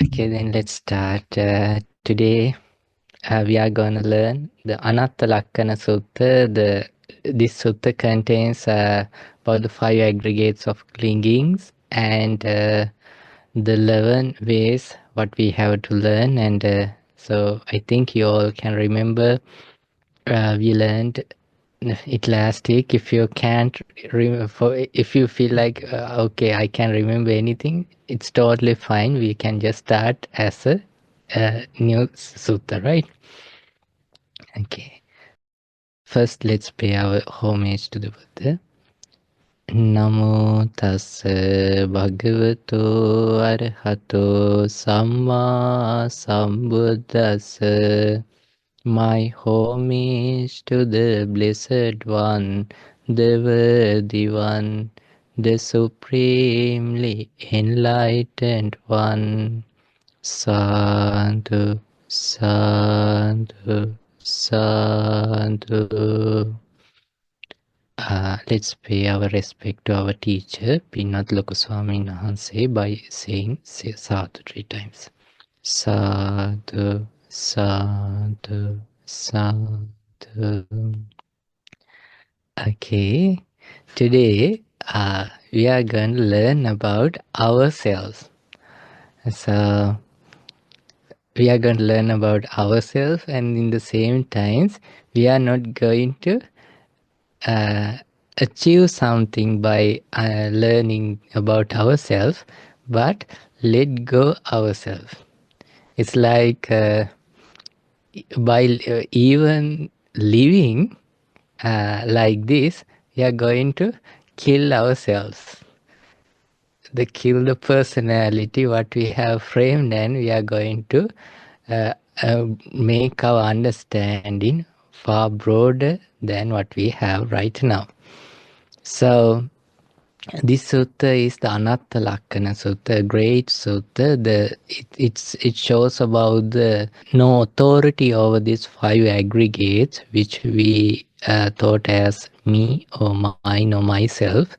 Okay, then let's start. Today we are going to learn the Anattalakkhaṇasutta. This sutta contains about the 5 aggregates of clingings and the 11 ways what we have to learn. And so I think you all can remember we learned it last week. If you can't if you feel like okay, I can remember anything, it's totally fine. We can just start as a new sutta, right? Okay, first let's pay our homage to the Buddha. Namo tassa bhagavato arahato samma sambuddhassa. My homage to the Blessed One, the Worthy One, the Supremely Enlightened One. Sadhu, sadhu, sadhu. Let's pay our respect to our teacher, Pinnath Lokaswamin Wahanse, by saying sadhu 3 times. Sadhu, sadhu, sadhu. Okay, today we are going to learn about ourselves. So we are going to learn about ourselves, and in the same times we are not going to achieve something by learning about ourselves, but let go ourselves. It's like by even living like this, we are going to kill ourselves. Kill the personality what we have framed, and we are going to make our understanding far broader than what we have right now. So this sutta is the Anattalakkhaṇasutta, a great sutta. It shows about the no authority over these 5 aggregates, which we thought as me or mine or myself.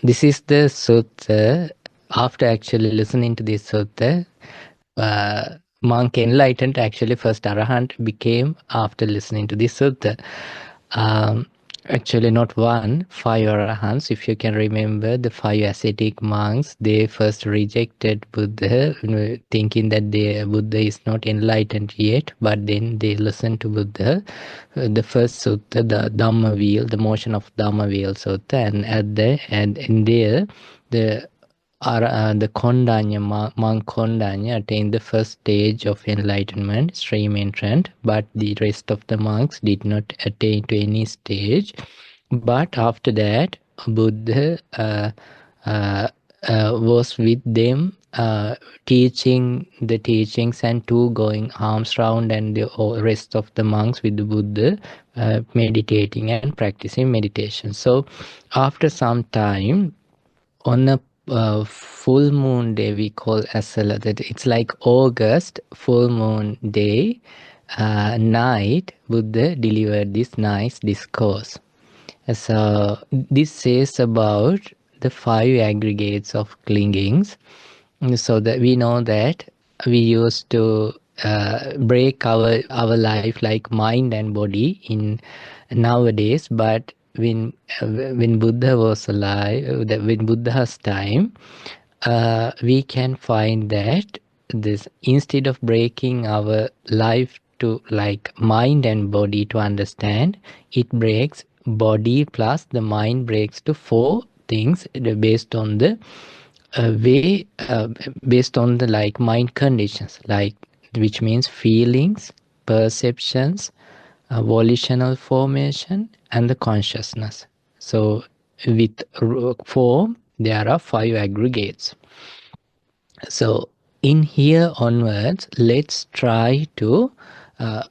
This is the sutta. After actually listening to this sutta, monk enlightened, actually first arahant became after listening to this sutta. Actually not 1, 5 arahants. If you can remember, the 5 ascetic monks, they first rejected Buddha, thinking that Buddha is not enlightened yet, but then they listened to Buddha. The first sutta, the Dhamma wheel, the motion of Dhamma wheel sutta, and in there the Kondanya, monk Kondanya attained the first stage of enlightenment, stream entrant, but the rest of the monks did not attain to any stage. But after that, Buddha was with them, teaching the teachings, and going arms round, and the rest of the monks with the Buddha, meditating and practicing meditation. So after some time, on a full moon day, we call Asala, that it's like August full moon day night, Buddha delivered this nice discourse. So this says about the 5 aggregates of clingings, so that we know that we used to break our life like mind and body in nowadays, but when Buddha was alive, when Buddha's time, we can find that this, instead of breaking our life to like mind and body to understand, it breaks body plus the mind breaks to 4 things based on the way, based on the like mind conditions, like, which means feelings, perceptions, volitional formation, and the consciousness. So with form, there are 5 aggregates. So in here onwards, let's try to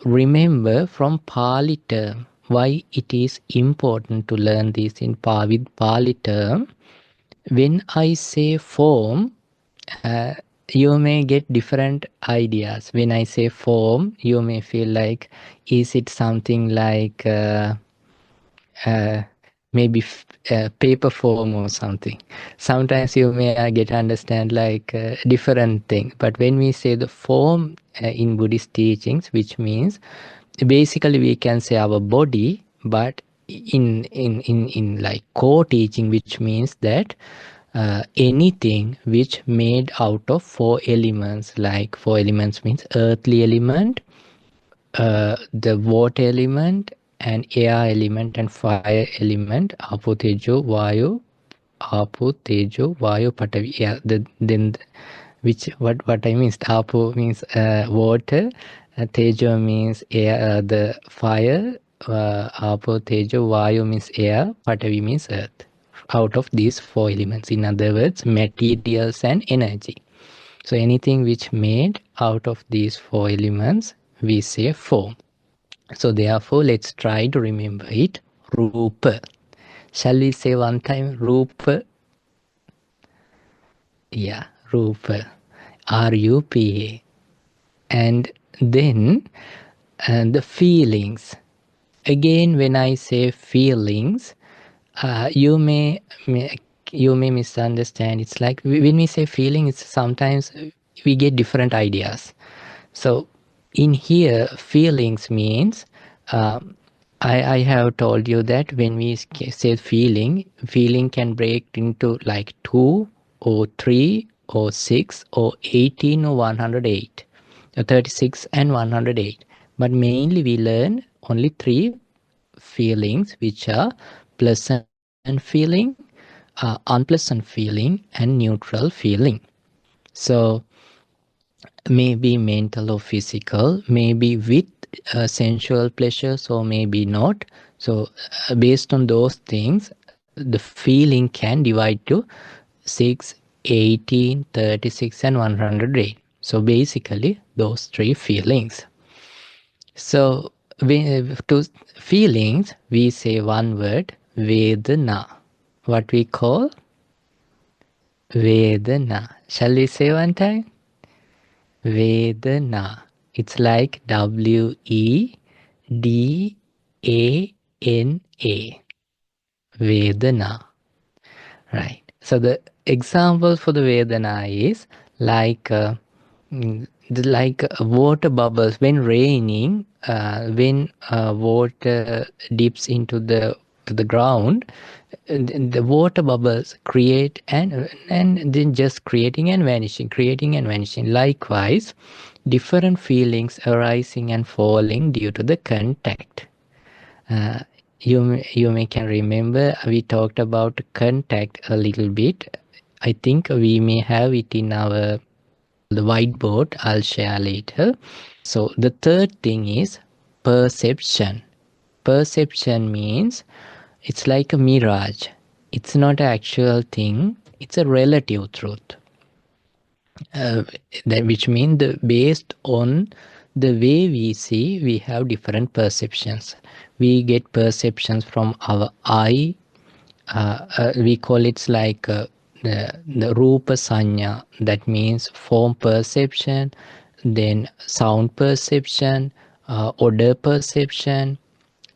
remember from Pali term why it is important to learn this in with Pali term. When I say form, you may get different ideas. When I say form, you may feel like, is it something like maybe paper form or something. Sometimes you may get understand like different thing, but when we say the form in Buddhist teachings, which means basically we can say our body, but in like core teaching, which means that anything which made out of four elements, like four elements means earthly element, the water element, and air element, and fire element, apo tejo vayu, apo tejo vayu patavi. Yeah, then which what I mean, apo means water, tejo means air, the fire, apo tejo vayu means air, patavi means earth. Out of these four elements, in other words, materials and energy. So anything which made out of these four elements, we say form. So therefore, let's try to remember it. Rupa. Shall we say one time? Rupa. Yeah, Rupa. Rupa. And then the feelings. Again, when I say feelings, you may misunderstand. It's like when we say feeling, it's sometimes we get different ideas. So in here, feelings means I have told you that when we say feeling can break into like 2 or 3 or 6 or 18 or 108, 36 and 108. But mainly we learn only 3 feelings, which are pleasant feeling, unpleasant feeling, and neutral feeling. So maybe mental or physical, maybe with sensual pleasures or maybe not. So based on those things, the feeling can divide to 6, 18, 36 and 108. So basically those 3 feelings. So to feelings, we say one word, Vedana. What we call Vedana. Shall we say one time? Vedana. It's like Vedana. Vedana. Right. So the example for the Vedana is like like water bubbles when raining. When water dips into the ground, the water bubbles create and then just creating and vanishing. Likewise, different feelings arising and falling due to the contact. uh, you may can remember we talked about contact a little bit. I think we may have it in our the whiteboard. I'll share later. So the third thing is perception. Perception means it's like a mirage. It's not an actual thing. It's a relative truth. Which means based on the way we see, we have different perceptions. We get perceptions from our eye. We call it like the rupa sanya. That means form perception, then sound perception, odor perception,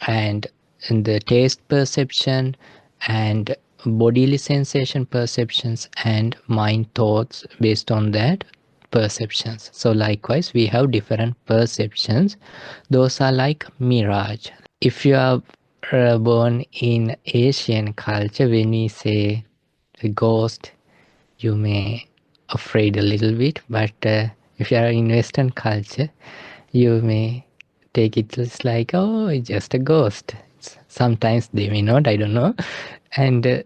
and the taste perception, and bodily sensation perceptions, and mind thoughts based on that perceptions. So likewise we have different perceptions. Those are like mirage. If you are born in Asian culture, when we say a ghost, you may afraid a little bit, but if you are in Western culture, you may take it just like, oh, it's just a ghost. Sometimes they may not, I don't know. And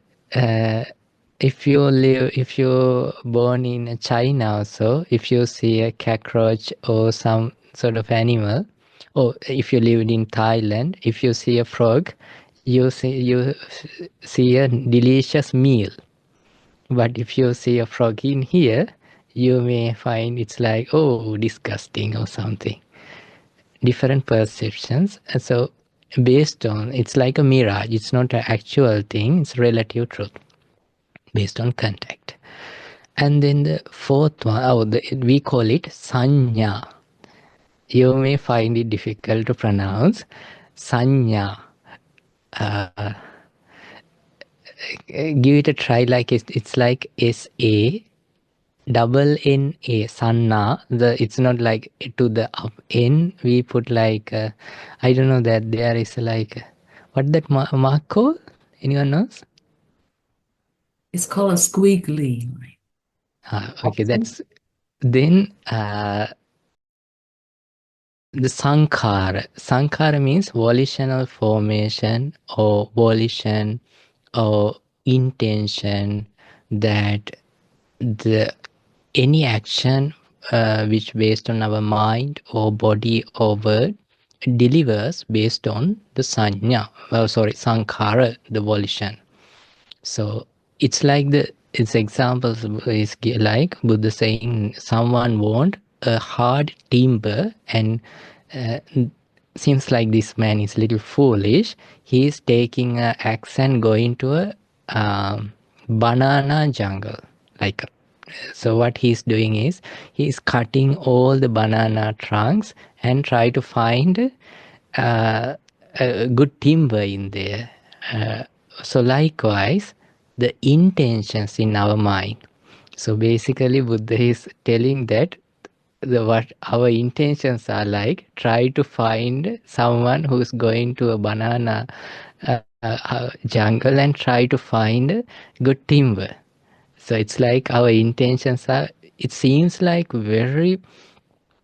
if you're born in China also, if you see a cockroach or some sort of animal, or if you lived in Thailand, if you see a frog, you see a delicious meal. But if you see a frog in here, you may find it's like, oh, disgusting or something. Different perceptions. And so based on, it's like a mirage. It's not an actual thing. It's relative truth based on contact. And then the fourth one, we call it sanya. You may find it difficult to pronounce. Sanya. give it a try. Like it's like SA double NA, Sanna. It's not like to the up N. We put like I don't know that there is like what that mark called? Anyone knows? It's called a squiggly line. Okay, that's then the sankhara. Sankhara means volitional formation or volition or intention that the any action which based on our mind or body or word delivers based on the sanya, sankhara, the volition. So it's like its examples is like Buddha saying someone want a hard timber and uh, seems like this man is little foolish. He is taking an axe and going to a banana jungle. Like so what he's doing is he's cutting all the banana trunks and try to find a good timber in there. Uh, so likewise, the intentions in our mind. So basically, Buddha is telling that what our intentions are like. Try to find someone who's going to a banana jungle and try to find good timber. So it's like our intentions are. It seems like very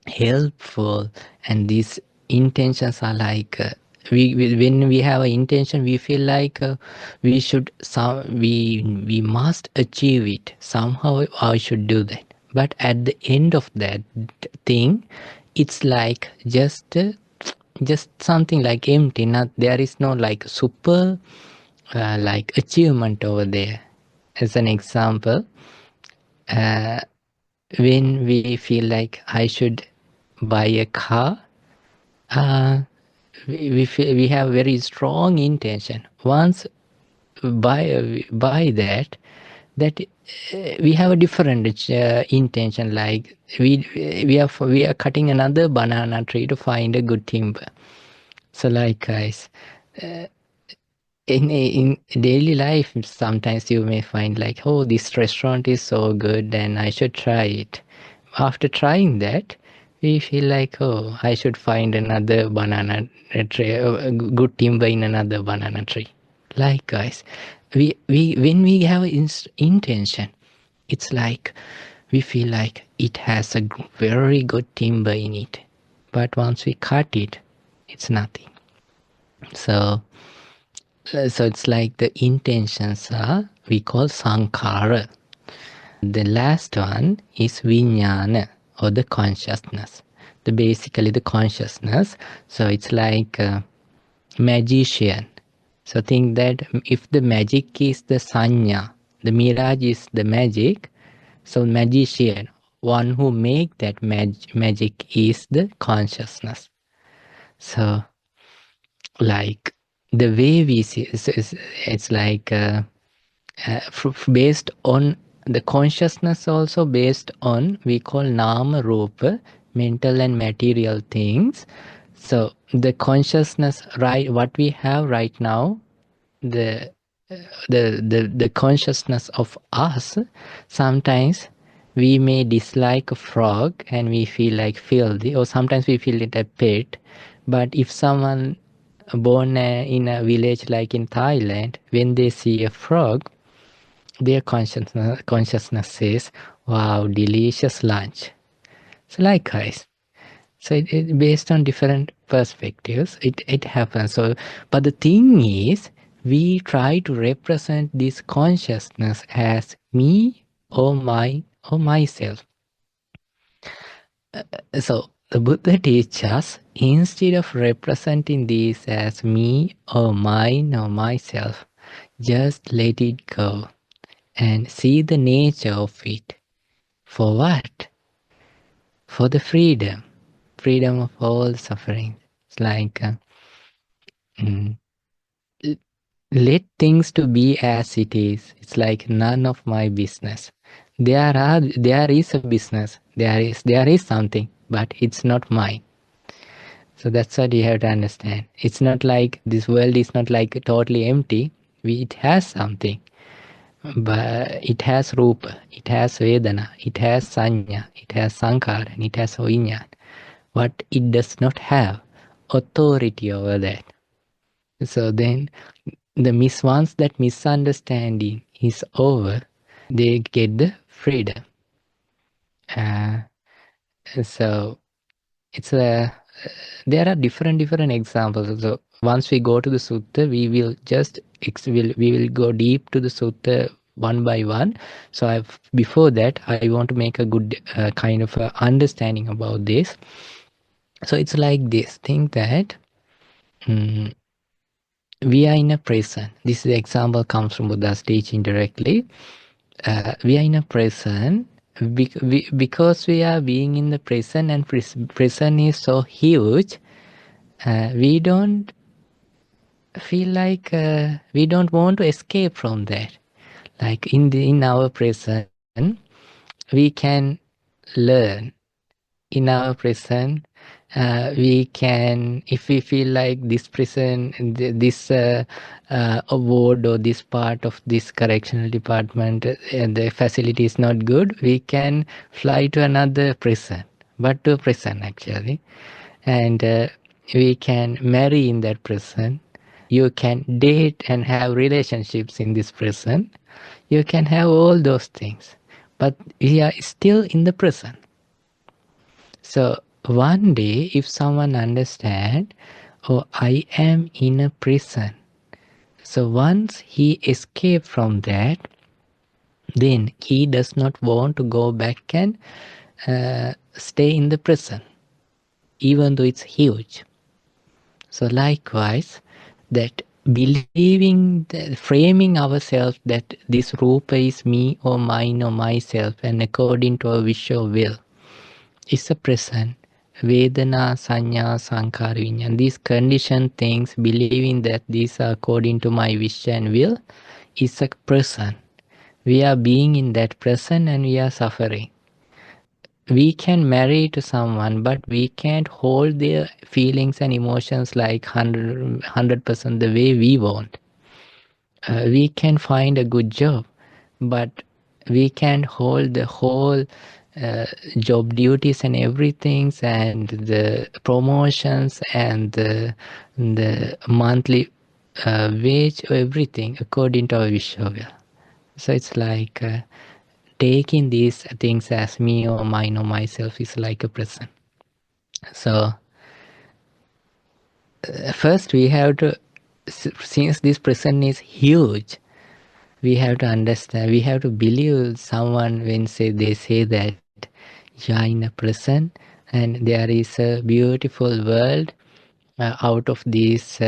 helpful, and these intentions are like we when we have an intention we feel like we should we must achieve it somehow. I should do that, but at the end of that thing it's like just something like empty. Not there is no like super like achievement over there. As an example, uh, when we feel like I should buy a car, uh, we have very strong intention. Once buy that we have a different intention. Like we are cutting another banana tree to find a good timber. So like guys, in daily life sometimes you may find like, oh, this restaurant is so good and I should try it. After trying that we feel like, oh, I should find another banana tree, a good timber in another banana tree. Like guys, we when we have intention, it's like we feel like it has a very good timber in it, but once we cut it, it's nothing. So so it's like the intentions are we call sankhara. The last one is vijnana or the consciousness. The basically the consciousness. So it's like a magician. So think that if the magic is the sanya, the mirage is the magic. So magician, one who make that magic is the consciousness. So like the way we see it's like based on the consciousness, also based on we call nama rupa, mental and material things. So the consciousness, right, what we have right now, the the consciousness of us, sometimes we may dislike a frog and we feel like filthy, or sometimes we feel it a pet. But if someone born in a village like in Thailand, when they see a frog, their consciousness says, wow, delicious lunch. So likewise, so it based on different perspectives, it happens. So, but the thing is, we try to represent this consciousness as me or my or myself. So the Buddha teaches us, instead of representing this as me or mine or myself, just let it go and see the nature of it. For what? For the freedom of all suffering. It's like mm, let things to be as it is. It's like none of my business. There is a business. There is something, but it's not mine. So that's what you have to understand. It's not like this world is not like totally empty. It has something, but it has Rupa, it has Vedana, it has Sanya, it has Sankara, and it has Vinyan. But it does not have authority over that. So then, once that misunderstanding is over, they get the freedom. So it's a there are different examples. So once we go to the sutta, we will just we will go deep to the sutta one by one. So before that, I want to make a good kind of understanding about this. So it's like this: think that we are in a prison. This example comes from Buddha's teaching directly. We are in a prison because we are being in the prison, and prison is so huge. We don't feel like we don't want to escape from that. Like in our prison, we can learn. In our prison, we can, if we feel like this prison, this ward or this part of this correctional department, and the facility is not good, we can fly to another prison, but to a prison actually, and we can marry in that prison. You can date and have relationships in this prison. You can have all those things, but we are still in the prison. So one day, if someone understand, oh, I am in a prison. So once he escaped from that, then he does not want to go back and stay in the prison, even though it's huge. So likewise, that believing, framing ourselves that this rupa is me or mine or myself, and according to our wish or will, is a present. Vedana, Sanya, Sankara, Vinyan. These conditioned things, believing that these are according to my wish and will, is a present. We are being in that present and we are suffering. We can marry to someone, but we can't hold their feelings and emotions like 100% the way we want. We can find a good job, but we can't hold the whole job duties and everything, and the promotions and the monthly wage, everything according to our wish or will. So it's like taking these things as me or mine or myself is like a present. So first we have to, since this present is huge, we have to understand, we have to believe someone when they say that you are in a prison and there is a beautiful world out of these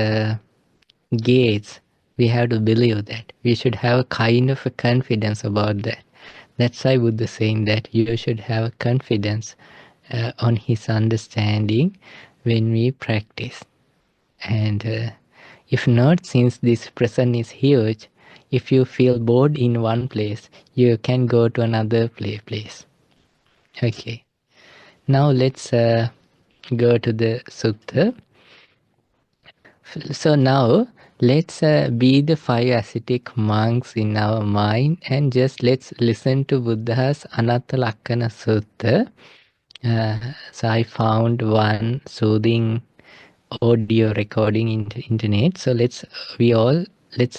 gates. We have to believe that. We should have a kind of a confidence about that. That's why Buddha is saying that you should have confidence on his understanding when we practice. And if not, since this prison is huge, if you feel bored in one place, you can go to another place. Okay. Now let's go to the sutta. So now let's be the 5 ascetic monks in our mind, and just let's listen to Buddha's Anattalakkhaṇasutta. So I found one soothing audio recording in the internet. So let's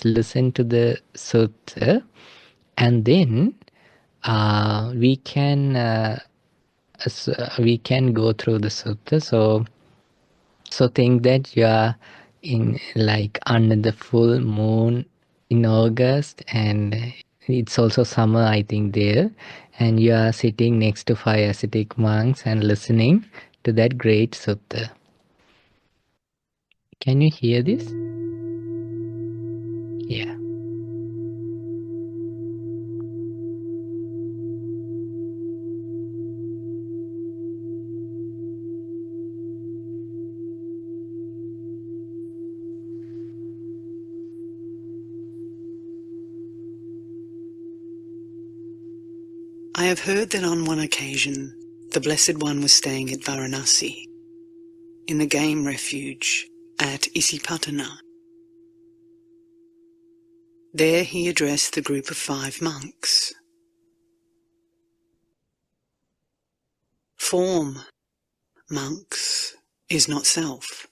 listen to the sutta, and then we can go through the sutta. So think that you are in like under the full moon in August, and it's also summer, I think, there, and you are sitting next to 5 ascetic monks and listening to that great sutta. Can you hear this? Yeah. I have heard that on one occasion the Blessed One was staying at Varanasi, in the game refuge at Isipatana. There he addressed the group of 5 monks. Form, monks, is not self.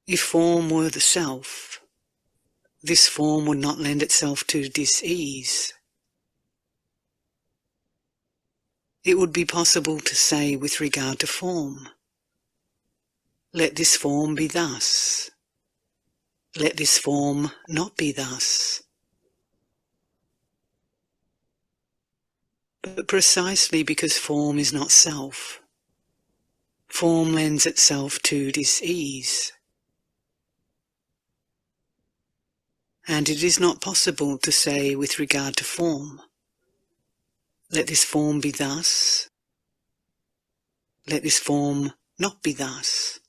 If form were the self, this form would not lend itself to dis-ease. It would be possible to say with regard to form, let this form be thus. Let this form not be thus. But precisely because form is not self, form lends itself to dis-ease. And it is not possible to say with regard to form, let this form be thus, let this form not be thus.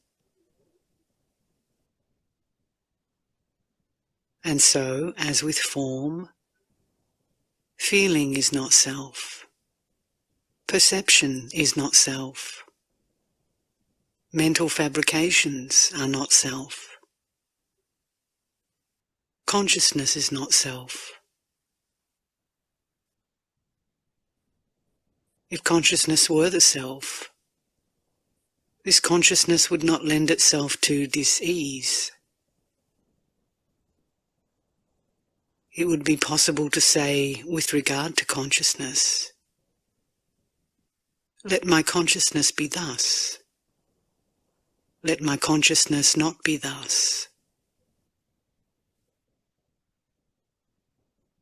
And so, as with form, feeling is not self, perception is not self, mental fabrications are not self, consciousness is not self. If consciousness were the self, this consciousness would not lend itself to dis-ease. It would be possible to say, with regard to consciousness, let my consciousness be thus. Let my consciousness not be thus.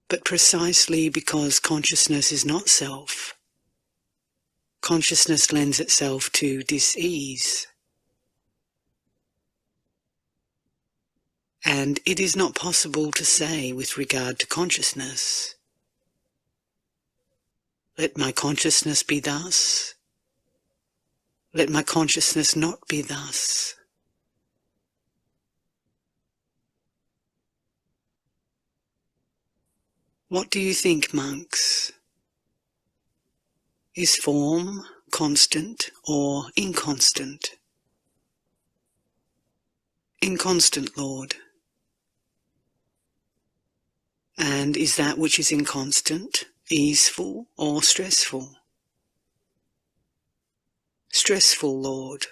But precisely because consciousness is not self, consciousness lends itself to dis-ease. And it is not possible to say with regard to consciousness, let my consciousness be thus, let my consciousness not be thus. What do you think, monks? Is form constant or inconstant? Inconstant, Lord. And is that which is inconstant easeful or stressful? Stressful, Lord.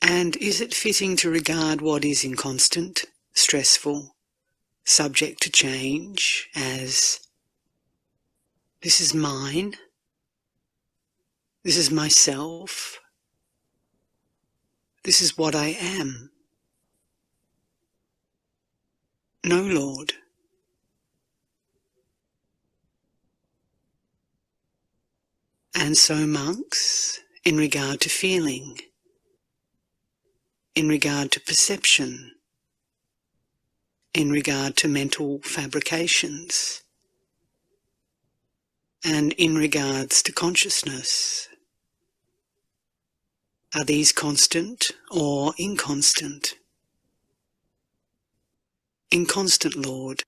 And is it fitting to regard what is inconstant, stressful, subject to change as, this is mine, this is myself, this is what I am? No, Lord. And so, monks, in regard to feeling, in regard to perception, in regard to mental fabrications, and in regards to consciousness, are these constant or inconstant? Inconstant, Lord.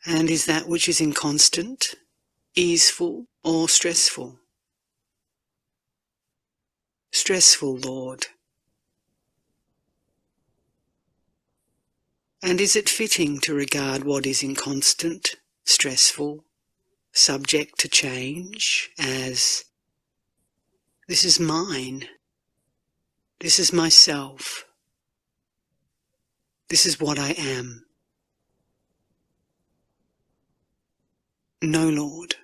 And is that which is inconstant easeful or stressful? Stressful, Lord. And is it fitting to regard what is inconstant, stressful, subject to change as, this is mine, this is myself, this is what I am? No, Lord.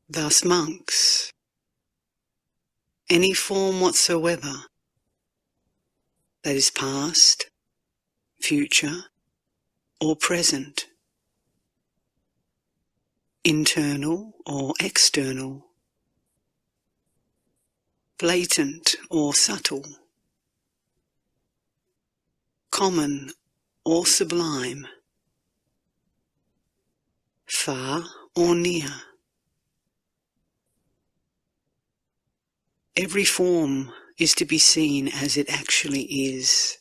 Thus, monks, any form whatsoever that is past, future, or present, internal or external, blatant or subtle, common or sublime, far or near, every form is to be seen as it actually is,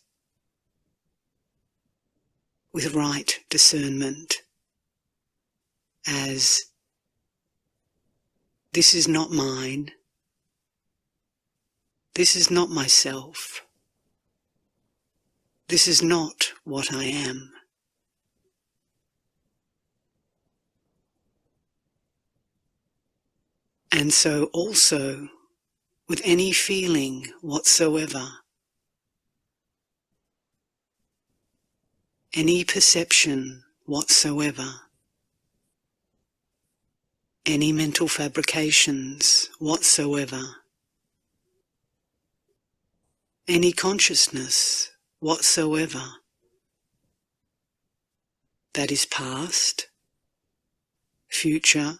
with right discernment, as This is not mine. This is not myself. This is not what I am. And so also with any feeling whatsoever, any perception whatsoever, any mental fabrications whatsoever, any consciousness whatsoever that is past, future,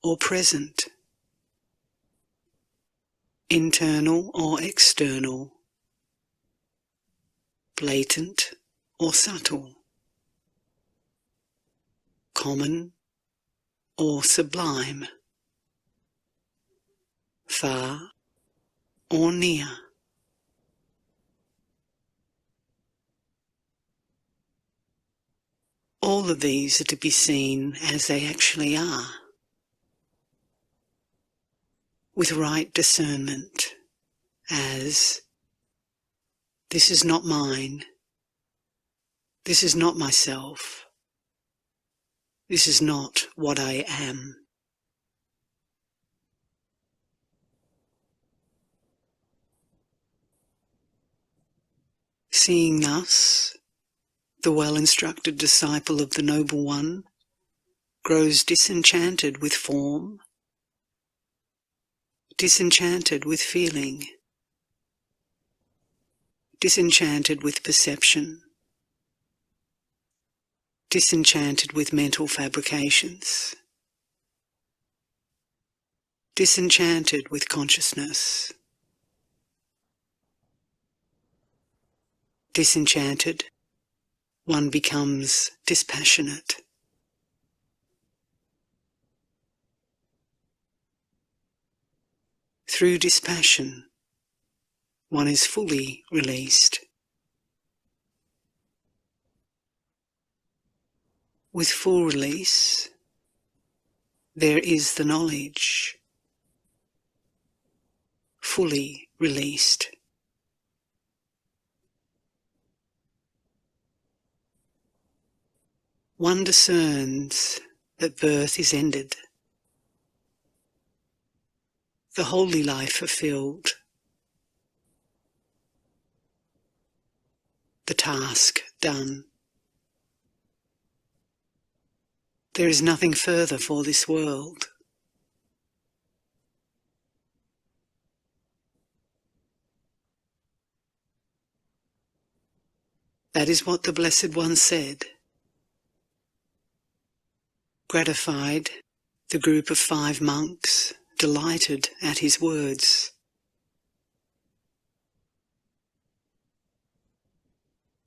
or present, internal or external, blatant or subtle, common or sublime, far or near. All of these are to be seen as they actually are, with right discernment, as this is not mine, this is not myself, this is not what I am. Seeing thus, the well-instructed disciple of the Noble One grows disenchanted with form, disenchanted with feeling, disenchanted with perception, disenchanted with mental fabrications, disenchanted with consciousness, disenchanted, one becomes dispassionate. Through dispassion, one is fully released. With full release, there is the knowledge, fully released. One discerns that birth is ended, the holy life fulfilled, the task done. There is nothing further for this world. That is what the Blessed One said. Gratified, the group of 5 monks delighted at his words.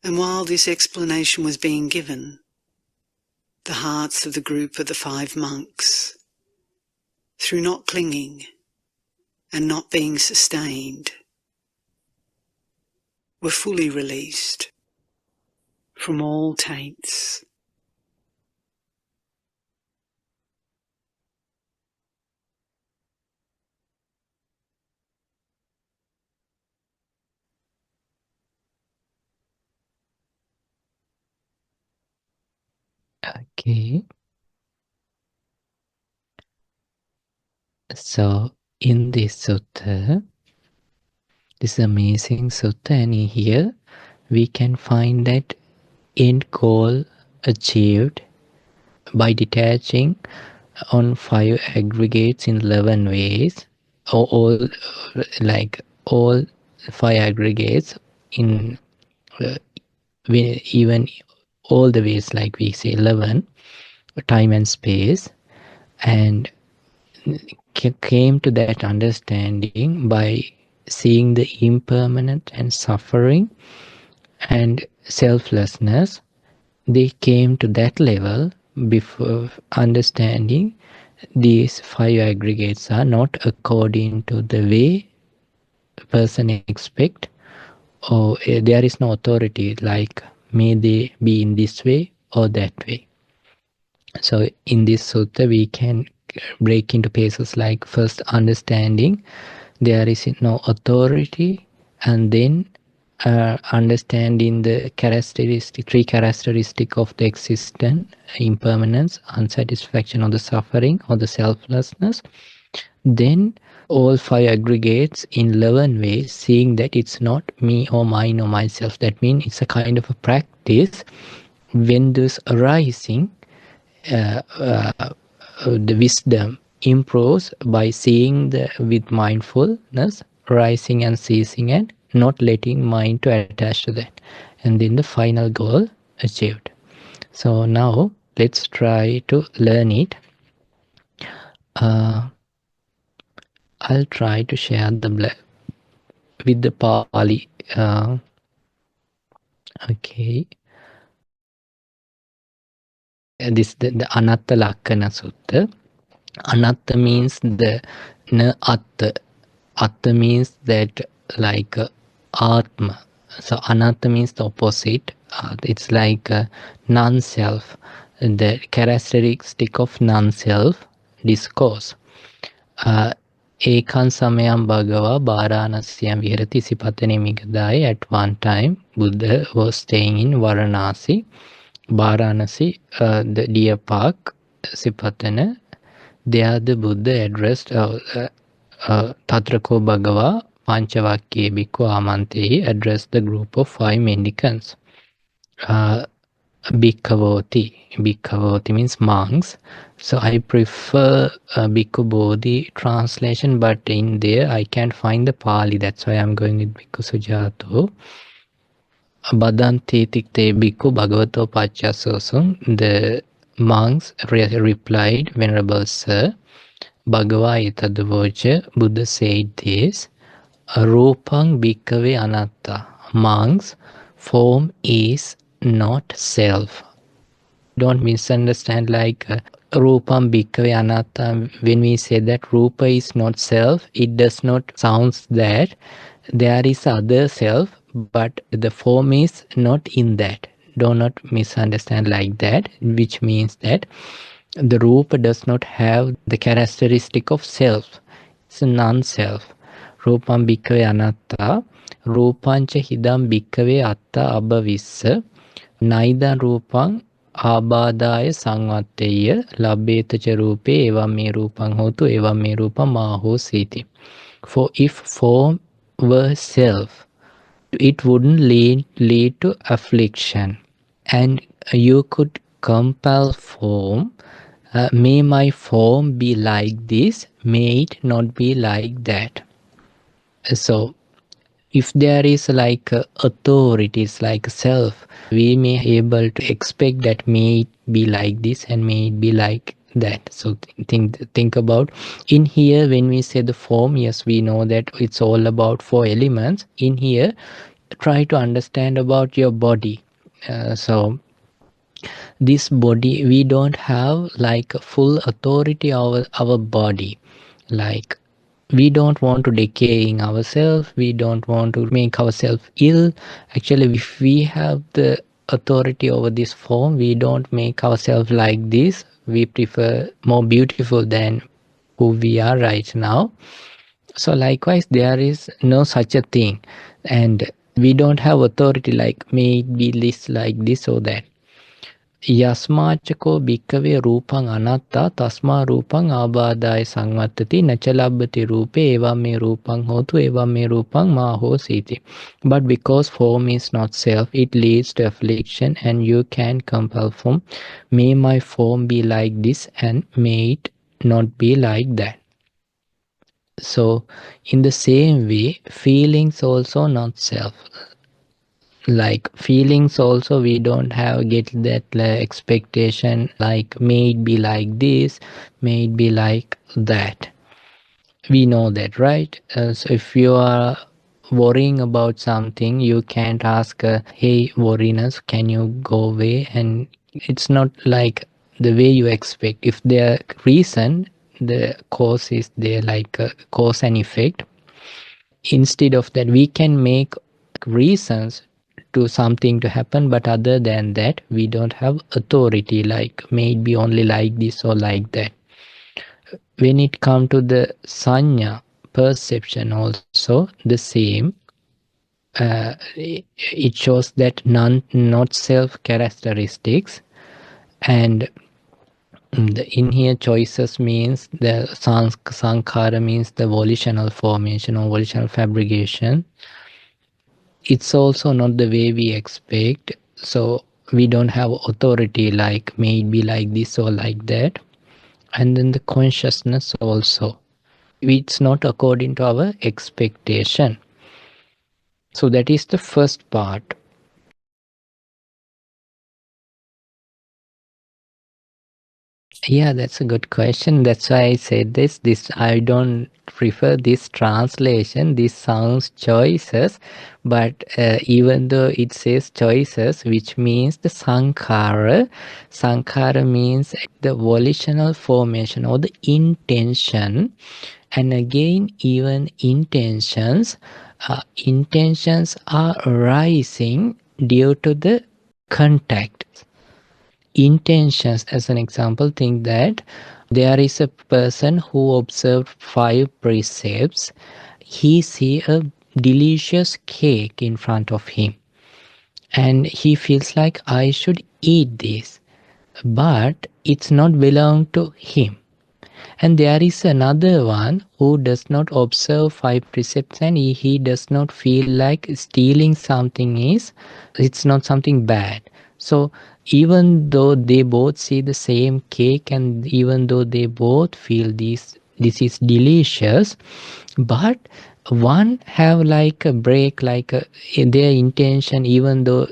And while this explanation was being given, the hearts of the group of the 5 monks, through not clinging and not being sustained, were fully released from all taints. Okay. So in this sutta, this amazing sutta, and here we can find that end goal achieved by detaching on 5 aggregates in 11 ways, or all 5 aggregates in even all the ways, like we say 11, time and space, and came to that understanding by seeing the impermanent and suffering and selflessness. They came to that level before understanding these 5 aggregates are not according to the way a person expect, or there is no authority like may they be in this way or that way. So in this sutta we can break into pieces, like first understanding there is no authority, and then understanding the three characteristic of the existence: impermanence, unsatisfaction, or the suffering, or the selflessness. Then all five aggregates in 11 ways, seeing that it's not me or mine or myself. That means it's a kind of a practice. When this arising, the wisdom improves by seeing with mindfulness, rising and ceasing, and not letting mind to attach to that. And then the final goal achieved. So now let's try to learn it. I'll try to share with the Pali. Okay. This the Anattalakkhaṇasutta. Anatta means the na atta. Atta means that like Atma. So Anatta means the opposite. It's like non-self. The characteristic of non-self discourse. Ekan samayam bhagava Varanasiyam viharati Sipatane Migadai. At one time, Buddha was staying in Varanasi. Varanasi, the deer park, Sipatana. There the Buddha addressed Tatrako Bhagava Panchavakya Bhikkhu Amantehi, addressed the group of 5 mendicants. Bhikkhavoti. Bhikkhavoti means monks. So I prefer Bhikkhu Bodhi translation, but in there I can't find the Pali. That's why I'm going with Bhikkhu Sujato. Badanti tikte Bhikkhu Bhagavato Pachasosum. The monks replied, Venerable Sir, Bhagava etadvocha, Buddha said this, Rupang Bhikkave Anatta. Monks, form is not self. Don't misunderstand, like Rupam Bhikkave Anatta. When we say that Rupa is not self, it does not sound that there is other self, but the form is not in that. Do not misunderstand like that, which means that the Rupa does not have the characteristic of self. It's a non-self. Rupam Bhikkave Anatta. Rupancha hidam Bhikkave Atta Abhavissa. Naidan Rupang Abadaya Sangvatteya Labbetacha Rupe Evam Me Rupang Hotu Evam Me Rupam Maho Siti. For if form were self, it wouldn't lead to affliction. And you could compel form. May my form be like this, may it not be like that. So if there is like authorities like self, we may able to expect that may it be like this and may it be like that. So think about in here when we say the form, yes, we know that it's all about 4 elements. In here, try to understand about your body. So this body, we don't have like full authority over our body. Like we don't want to decaying ourselves, we don't want to make ourselves ill. Actually, if we have the authority over this form, we don't make ourselves like this. We prefer more beautiful than who we are right now. So likewise, there is no such a thing, and we don't have authority like may it be this like this or that. Yasmachako bhikkave rupang anatta tasma rupang abadaya sangvattati nachalabbati rupe evam me rupang hotu evam me rupang maho siti. But because form is not self, it leads to affliction, and you can compel form. May my form be like this and may it not be like that. So in the same way, feelings also not self. Like feelings also, we don't have get that expectation like may it be like this, may it be like that. We know that, right? So if you are worrying about something, you can't ask hey worriness, can you go away? And it's not like the way you expect. If the reason, the cause is there, like cause and effect. Instead of that, we can make reasons to something to happen, but other than that, we don't have authority like may it be only like this or like that. When it comes to the sanya, perception also the same. It shows that not self characteristics, and in here choices means the sankhara means the volitional formation or volitional fabrication. It's also not the way we expect, so we don't have authority like may it be like this or like that. And then the consciousness also, it's not according to our expectation. So that is the first part. Yeah, that's a good question. That's why I said this. I don't prefer this translation. This sounds choices, but even though it says choices, which means the sankhara. Sankhara means the volitional formation or the intention. And again, even intentions are arising due to the contact. Intentions, as an example, think that there is a person who observed 5 precepts. He see a delicious cake in front of him and he feels like I should eat this, but it's not belong to him. And there is another one who does not observe 5 precepts and he does not feel like stealing something it's not something bad. So even though they both see the same cake and even though they both feel this is delicious, but one have like a break, like in their intention, even though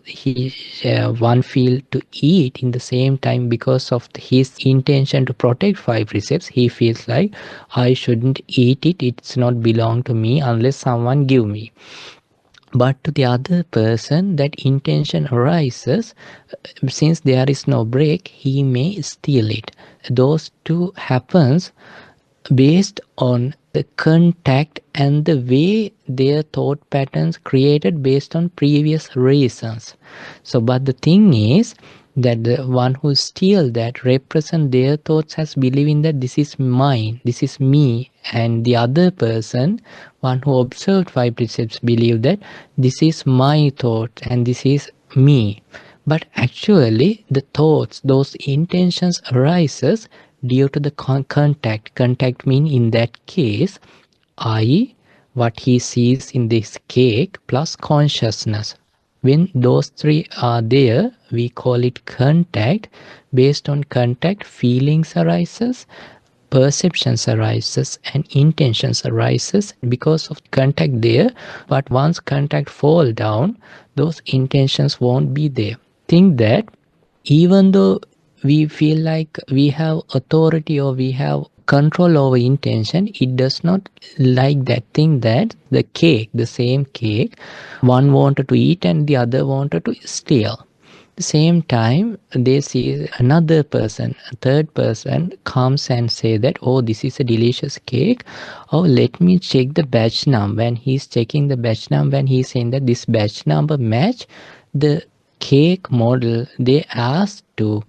one feel to eat in the same time because of his intention to protect 5 precepts, he feels like I shouldn't eat it, it's not belong to me unless someone give me. But to the other person, that intention arises, since there is no break, he may steal it. Those two happens based on the contact and the way their thought patterns created based on previous reasons. So, but the thing is that the one who steal that represent their thoughts as believing that this is mine, this is me, and the other person, one who observed 5 precepts, believe that this is my thought and this is me. But actually the thoughts, those intentions arises due to the contact. Contact mean in that case, I, what he sees in this cake plus consciousness. When those three are there, we call it contact. Based on contact, feelings arises, perceptions arises, and intentions arises because of contact there. But once contact fall down, those intentions won't be there. Think that even though we feel like we have authority or we have control over intention, it does not like that thing that the cake, the same cake, one wanted to eat and the other wanted to steal. The same time, they see another person, a third person comes and say that, oh, this is a delicious cake. Oh, let me check the batch number. When he's checking the batch number and he's saying that this batch number match the cake model, they asked to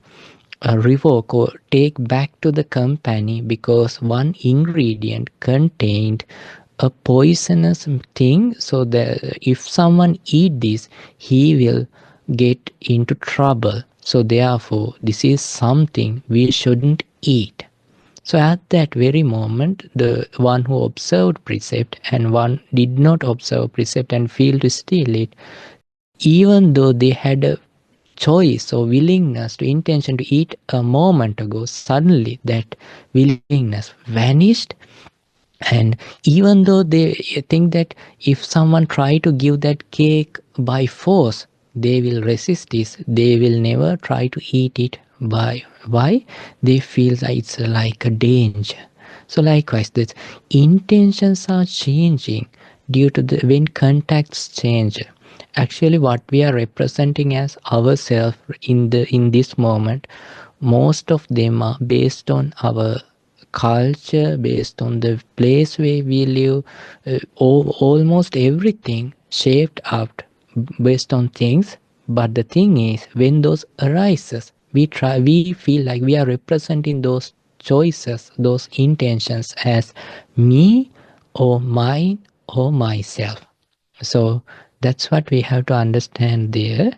revoke or take back to the company because one ingredient contained a poisonous thing, so that if someone eat this, he will get into trouble. So therefore, this is something we shouldn't eat. So at that very moment, the one who observed precept and one did not observe precept and failed to steal it, even though they had a choice or willingness to intention to eat a moment ago, suddenly that willingness vanished. And even though they think that if someone try to give that cake by force, they will resist this, they will never try to eat it. By why? They feel that it's like a danger. So likewise, the intentions are changing due to the when contacts change. Actually, what we are representing as ourselves in this moment, most of them are based on our culture, based on the place where we live, almost everything shaped up based on things. But the thing is, when those arises, we feel like we are representing those choices, those intentions as me or mine or myself. So that's what we have to understand there.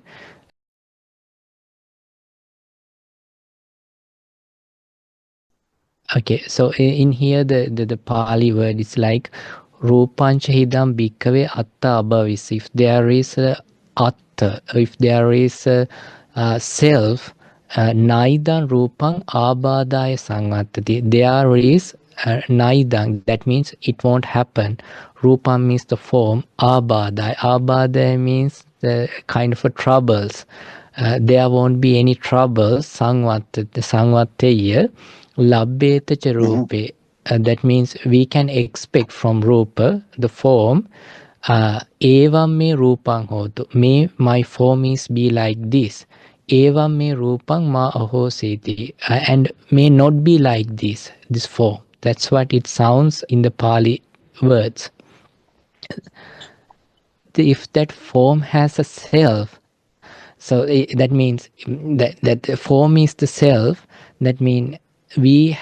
Okay, so in here the Pali word is like Rupancha hidam bhikkhave atta abhavis. If there is a atta, if there is a self, naidan rupang abhadaya sangatati. There is naidan, that means it won't happen. Rupam means the form, abhadaya. Abhadaya means the kind of a troubles. There won't be any troubles. Sangvatteya. Labbeta cha rupe. That means we can expect from rupa, the form, evam me rupang hotu. May my form is be like this. Evam me rupang ma ahositi. And may not be like this form. That's what it sounds in the Pali words. If that form has a self, so that means that the form is the self. That means we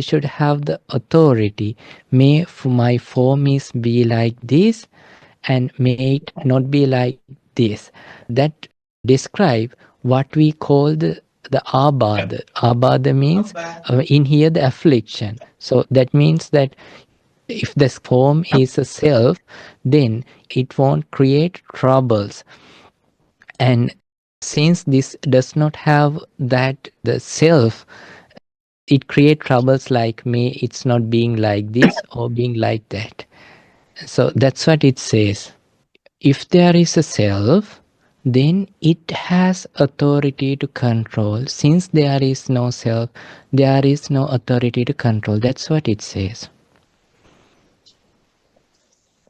should have the authority. May my form is be like this, and may it not be like this. That describe what we call the abhada. Abhada means in here the affliction. So that means that if this form is a self, then it won't create troubles. And since this does not have that the self, it creates troubles like me, it's not being like this or being like that. So that's what it says. If there is a self, then it has authority to control. Since there is no self, there is no authority to control. That's what it says.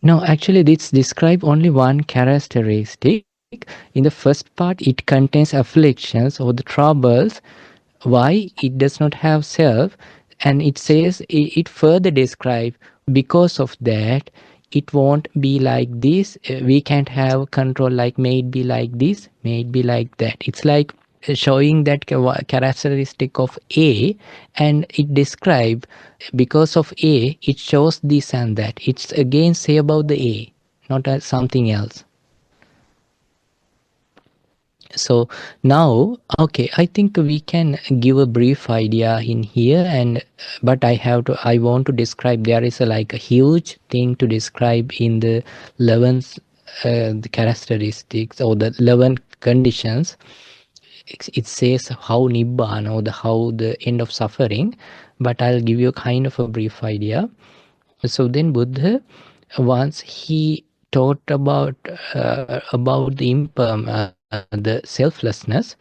No, actually this describes only one characteristic. In the first part, it contains afflictions or the troubles. Why? It does not have self. And it says, it further describes, because of that, it won't be like this. We can't have control like may it be like this, may it be like that. It's like showing that characteristic of A, and it describes because of A, it shows this and that. It's again say about the A, not as something else. So now, okay, I think we can give a brief idea in here, and but I want to describe. There is like a huge thing to describe in the 11 the characteristics or the 11 conditions. It says how nibbana or how the end of suffering, but I'll give you kind of a brief idea. So then Buddha, once he taught about the selflessness,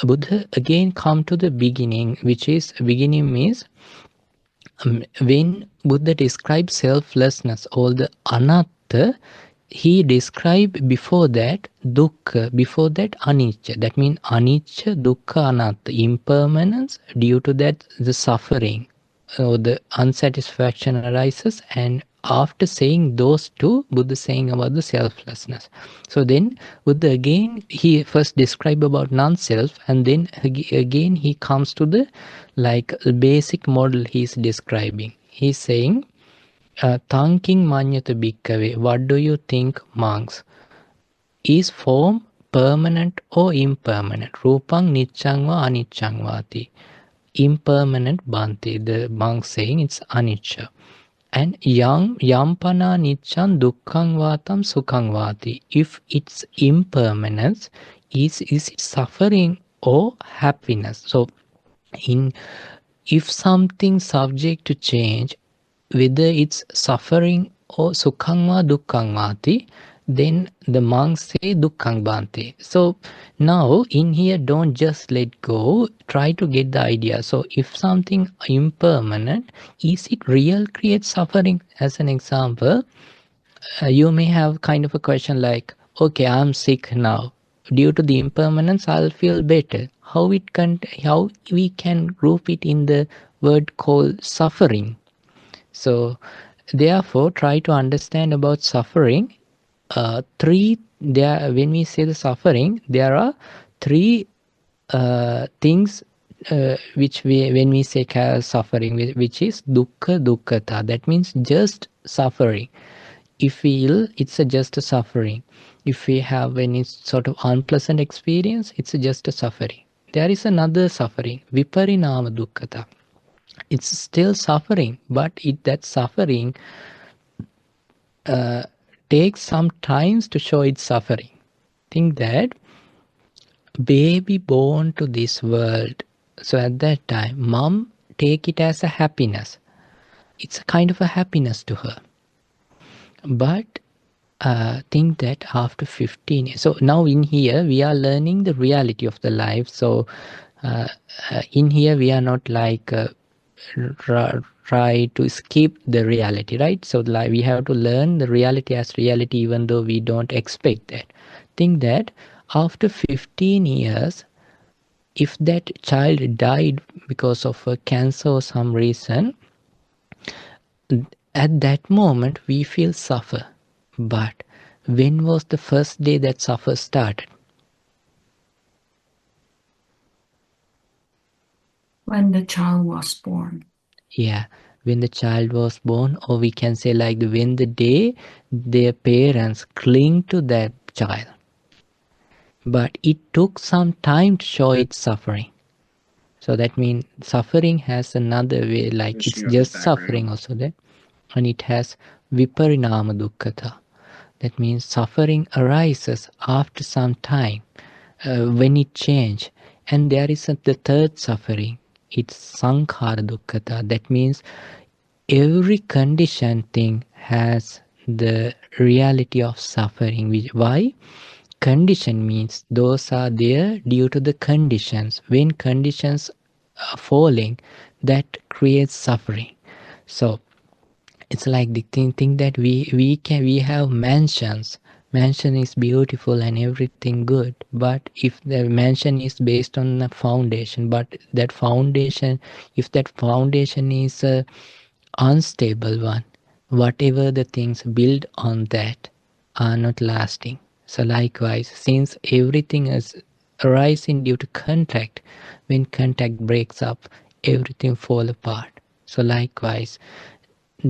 Buddha again come to the beginning, which is beginning means when Buddha describes selflessness or the anatta, he described before that dukkha, before that anicca. That means anicca, dukkha, anatta, impermanence. Due to that, the suffering or the unsatisfaction arises, and after saying those two, Buddha saying about the selflessness. So then Buddha again, he first described about non-self, and then again he comes to the like basic model he is describing. He's saying, Thanking manyata bhikkave, what do you think, monks? Is form permanent or impermanent? Rupang niccang va aniccang vati. Impermanent bhante. The monk saying it's anicca. And yampana niccang dukkhang vatam sukhang vati. If it's impermanence, is it suffering or happiness? So if something subject to change, whether it's suffering or sukhang va dukkhang vati, then the monks say dukkhang bhante. So now in here, don't just let go, try to get the idea. So if something impermanent, is it real create suffering? As an example, you may have kind of a question like, okay, I'm sick now. Due to the impermanence, I'll feel better. How we can group it in the word called suffering? So therefore, try to understand about suffering. When we say the suffering, there are three things which we, when we say suffering, which is dukkha dukkhata, that means just suffering. If we ill, it's just a suffering. If we have any sort of unpleasant experience, it's just a suffering. There is another suffering, viparinama dukkhata. It's still suffering, but that suffering takes some time to show its suffering. Think that baby born to this world, so at that time, mom take it as a happiness. It's a kind of a happiness to her. But think that after 15 years, so now in here we are learning the reality of the life. So in here we are not like try to skip the reality, right? So like we have to learn the reality as reality, even though we don't expect that. Think that after 15 years, if that child died because of a cancer or some reason, at that moment we feel suffer. But when was the first day that suffer started? When the child was born. Yeah, when the child was born, or we can say like when the day their parents cling to that child. But it took some time to show its suffering. So that means suffering has another way, like it's just suffering also there. And it has viparinama dukkhata. That means suffering arises after some time when it changes. And there is the third suffering. It's sankhara dukkhata. That means every conditioned thing has the reality of suffering. Why? Condition means those are there due to the conditions. When conditions are falling, that creates suffering. So it's like the thing that we have mansions. Mansion is beautiful and everything good, but if the mansion is based on a foundation, but that foundation, if that foundation is a unstable one, whatever the things built on that are not lasting. So likewise, since everything is arising due to contact, when contact breaks up, everything fall apart. So likewise,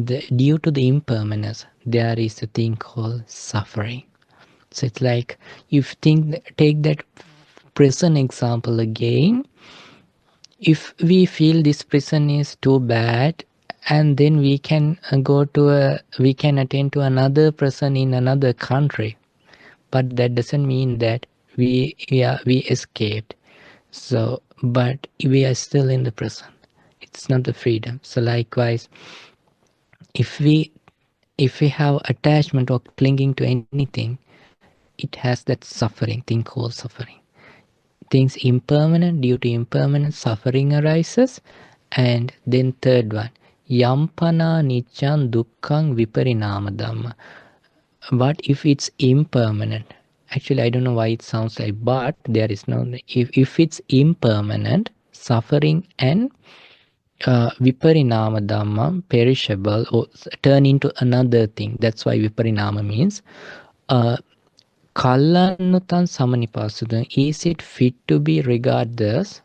due to the impermanence, there is a thing called suffering. So it's like, if take that prison example again, if we feel this prison is too bad, and then we can we can attend to another prison in another country, but that doesn't mean that we escaped. So but we are still in the prison. It's not the freedom. So likewise, if we have attachment or clinging to anything, it has that suffering thing called suffering. Things impermanent, due to impermanence, suffering arises. And then third one, yampana niccang dukkhaṃ viparinama dhamma. But if it's impermanent, actually I don't know why it sounds like but, there is no, if it's impermanent, suffering and viparinama dhamma, perishable, or turn into another thing. That's why viparinama means kallannutan samanipasudan. Is it fit to be regarded as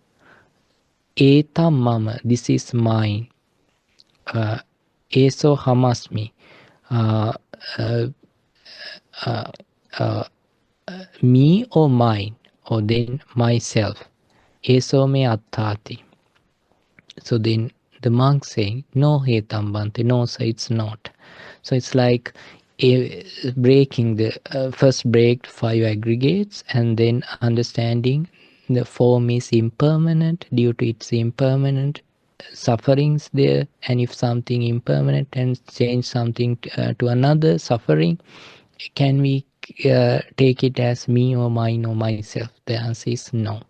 etam mama, this is mine, eso hamasmi, me or mine, or then myself, eso me attati. So then the monk saying, no hetam bhante, no sir, it's not. So it's like breaking the first break 5 aggregates, and then understanding the form is impermanent. Due to its impermanent, sufferings there, and if something impermanent and change something to another suffering, can we take it as me or mine or myself? The answer is no.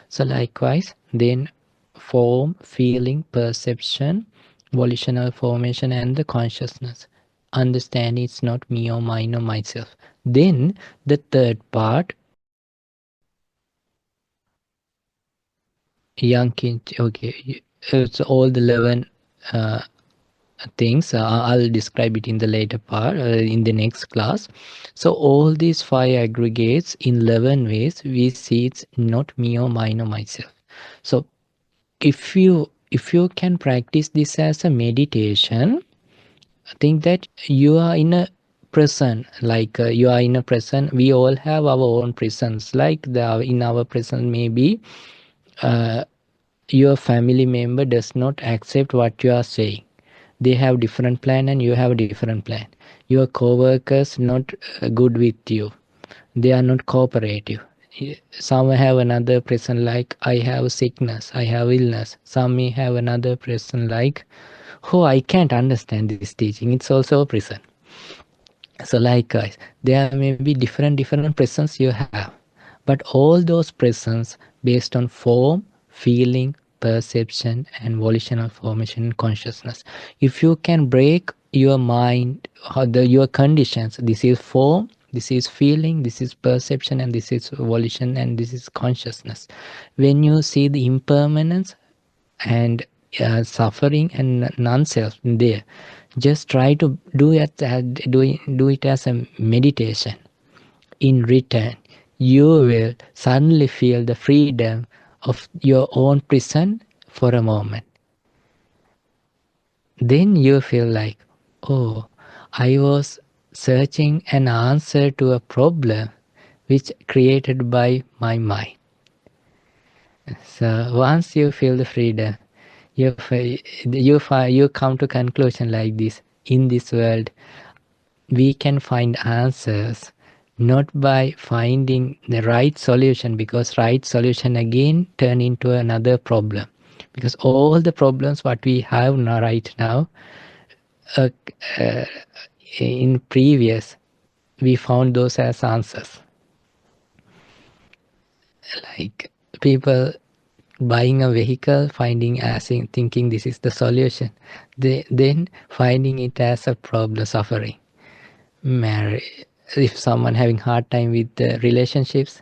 So likewise, then form, feeling, perception, volitional formation, and the consciousness. Understand it's not me or mine or myself. Then the third part, young kid, okay, it's all the 11 things. I'll describe it in the later part, in the next class. So all these 5 aggregates in 11 ways, we see it's not me or mine or myself. So if you can practice this as a meditation, think that you are in a prison, like you are in a prison. We all have our own prisons, like in our prison maybe your family member does not accept what you are saying. They have different plan and you have a different plan. Your co-workers not good with you, they are not cooperative. Some have another person like, I have sickness, I have illness. Some may have another person like, oh, I can't understand this teaching, it's also a prison. So likewise, there may be different presence you have, but all those presence based on form, feeling, perception, and volitional formation and consciousness. If you can break your mind, your conditions, this is form, this is feeling, this is perception, and this is volition, and this is consciousness. When you see the impermanence and suffering and non-self there, just try to do it as a meditation. In return, you will suddenly feel the freedom of your own prison for a moment. Then you feel like, oh, I was searching an answer to a problem which created by my mind. So once you feel the freedom, you come to conclusion like this: in this world, we can find answers not by finding the right solution, because right solution again turn into another problem. Because all the problems what we have now, right now, uh, uh, in previous, we found those as answers. Like people buying a vehicle, thinking this is the solution, then finding it as a problem, suffering. If someone having hard time with the relationships,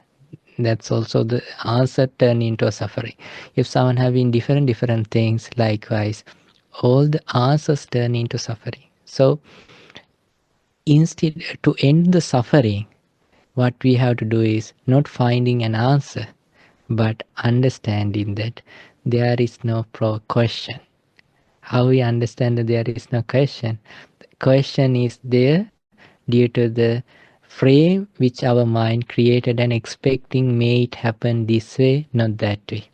that's also the answer turn into a suffering. If someone having different things, likewise, all the answers turn into suffering. So instead, to end the suffering, what we have to do is not finding an answer, but understanding that there is no question. How we understand that there is no question? The question is there due to the frame which our mind created and expecting may it happen this way, not that way.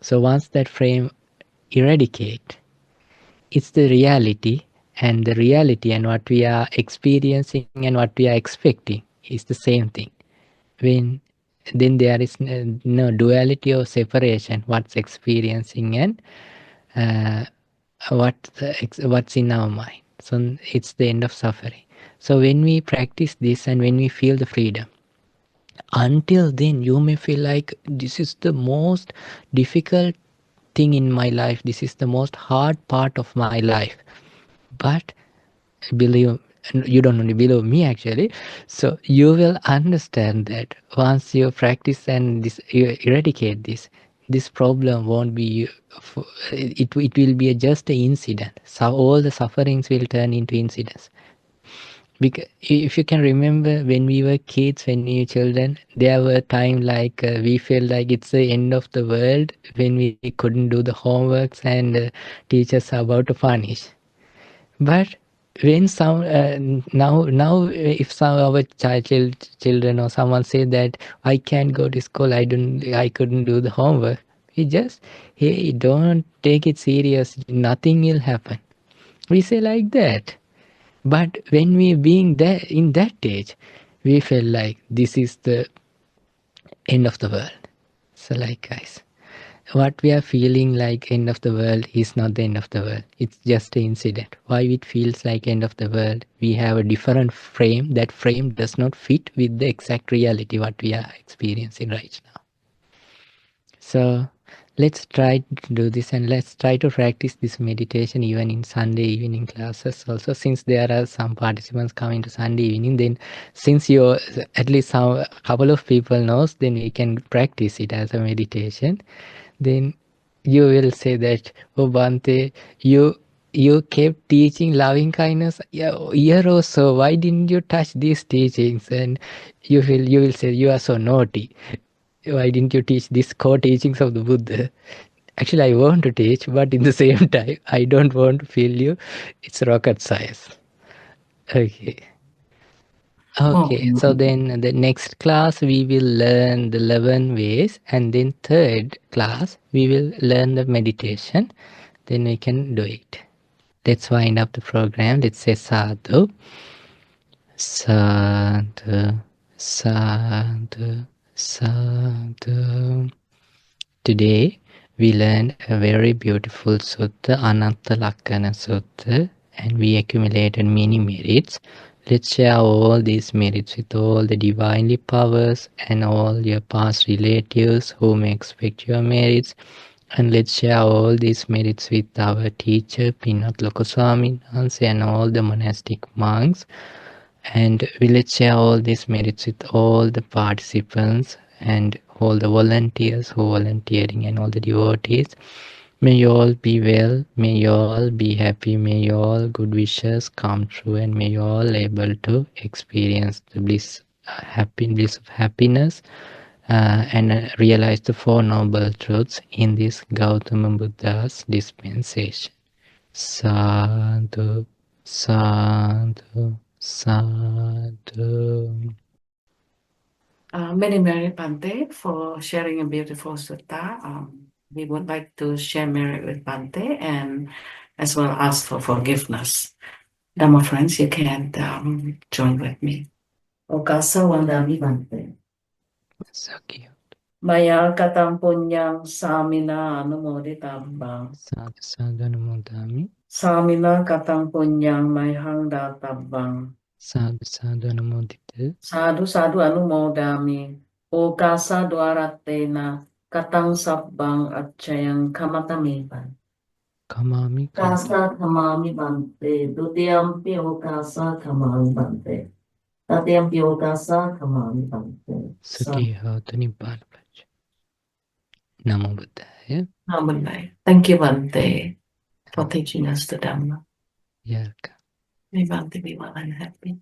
So once that frame eradicate, it's the reality, and the reality and what we are experiencing and what we are expecting is the same thing. When then there is no duality or separation, what's experiencing and uh, what's in our mind. So it's the end of suffering. So when we practice this and when we feel the freedom, until then you may feel like this is the most difficult thing in my life, this is the most hard part of my life. But believe, you don't only believe me actually, so you will understand that once you practice and you eradicate this problem won't be it will be just an incident. So all the sufferings will turn into incidents. Because if you can remember, when we were kids, when we were children, there were times like we felt like it's the end of the world when we couldn't do the homeworks and teachers are about to punish. But when some now if some of our children or someone say that I can't go to school, I couldn't do the homework, we just, hey, don't take it serious, nothing will happen, we say like that. But when we being there in that age, we feel like this is the end of the world. So like guys, what we are feeling like end of the world is not the end of the world, it's just an incident. Why it feels like end of the world? We have a different frame. That frame does not fit with the exact reality what we are experiencing right now. So let's try to do this, and let's try to practice this meditation even in Sunday evening classes also. Since there are some participants coming to Sunday evening, then since you at least some couple of people knows, then we can practice it as a meditation. Then you will say that, oh Bante, you kept teaching loving kindness a year or so, why didn't you touch these teachings? And you will say, you are so naughty, why didn't you teach these core teachings of the Buddha? Actually, I want to teach, but in the same time, I don't want to feel you. It's rocket science. Okay. Okay, so then the next class we will learn the 11 ways, and then third class we will learn the meditation. Then we can do it. Let's wind up the program. Let's say sadhu, sadhu, sadhu, sadhu. Today we learned a very beautiful sutta, Anattalakkhaṇasutta, and we accumulated many merits. Let's share all these merits with all the divinely powers and all your past relatives who may expect your merits. And let's share all these merits with our teacher, Anattalakkhaṇasutta, and all the monastic monks. And let's share all these merits with all the participants and all the volunteers who are volunteering and all the devotees. May you all be well, may you all be happy, may your all good wishes come true, and may you all able to experience the bliss, bliss of happiness, and realize the Four Noble Truths in this Gautama Buddha's dispensation. Sadhu, sadhu, sadhu. Many Mary Bhante for sharing a beautiful sutta. We would like to share merit with Bhante and as well ask for forgiveness. Dhamma friends, you can join with me. Okasa Wandami Bhante. So cute. Maya katang punyang samina anumoditabang. Sadhu, sadhu, anumodami. Samina katang punyang mayhang databang. Sadhu, sadhu, anumodita. Sadhu sadhu anumodami. Okasa dwaratena katang sabbang at chayang kamatamipan. Kamami, Kasa kamami bante. Dutiyampi okasa kamami bante. Tatiyampi okasa kamami bante. Sutiha, Nibbana Pacha. Namo Buddhaya. Namaste. Thank you, Bante, for teaching us the Dhamma. Welcome. May Bante be well and happy.